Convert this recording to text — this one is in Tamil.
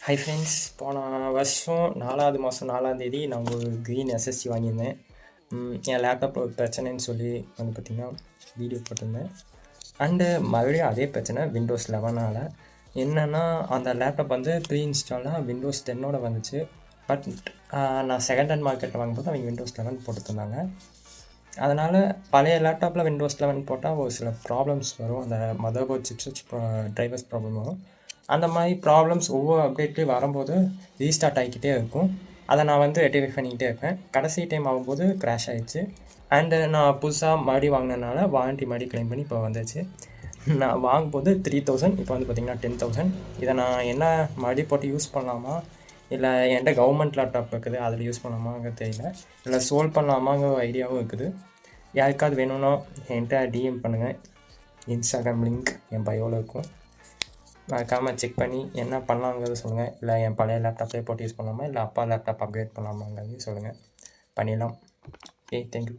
ஹை ஃப்ரெண்ட்ஸ், போன வருஷம் 4வது மாதம் 4ஆம் தேதி நான் ஒரு க்ரீன் எஸ்எஸ்டி வாங்கியிருந்தேன். என் லேப்டாப்பில் ஒரு பிரச்சனைன்னு சொல்லி வந்து பார்த்திங்கன்னா வீடியோ போட்டிருந்தேன். அண்டு மறுபடியும் அதே பிரச்சனை விண்டோஸ் 11ஆல். என்னென்னா அந்த லேப்டாப் வந்து ப்ரீ இன்ஸ்டாலாக விண்டோஸ் 10ஓட வந்துச்சு. பட் நான் செகண்ட் ஹேண்ட் மார்க்கெட்டில் வாங்கும்போது அவங்க விண்டோஸ் 11 போட்டு தந்தாங்க. அதனால் பழைய லேப்டாப்பில் விண்டோஸ் 11 போட்டால் ஒரு சில ப்ராப்ளம்ஸ் வரும். அந்த mother board chips drivers problem வரும். அந்த மாதிரி ப்ராப்ளம்ஸ் ஒவ்வொரு அப்டேட்லேயும் வரும்போது ரீஸ்டார்ட் ஆகிக்கிட்டே இருக்கும். அதை நான் வந்து ரெக்டிஃபை பண்ணிக்கிட்டே இருப்பேன். கடைசி டைம் ஆகும்போது க்ராஷ் ஆகிடுச்சு. அண்டு நான் புதுசாக மறுபடி வாங்கினதுனால வாரண்ட்டி மறுபடி க்ளைம் பண்ணி இப்போ வந்துச்சு. நான் வாங்கும்போது 3000, இப்போ வந்து பார்த்திங்கன்னா 10,000. இதை நான் என்ன மறுபடி போட்டு யூஸ் பண்ணலாமா, இல்லை என்கிட்ட கவர்மெண்ட் லேப்டாப் இருக்குது அதில் யூஸ் பண்ணலாமாங்கிறது தெரியல, இல்லை சோல்வ் பண்ணலாமாங்கிற ஐடியாவும் இருக்குது. யாருக்காவது வேணும்னா என்கிட்ட டிஎம் பண்ணுங்கள். இன்ஸ்டாகிராம் லிங்க் என் பயோவில் இருக்கும். மறக்காமல் செக் பண்ணி என்ன பண்ணலாங்கிறது சொல்லுங்கள். இல்லை என் பழைய லேப்டாப்லேயே போட்டு யூஸ் பண்ணலாமா, இல்லை அப்பா லேப்டாப் அப்கிரேட் பண்ணலாமாங்கிறது சொல்லுங்கள். பண்ணிடலாம். Okay, thank you.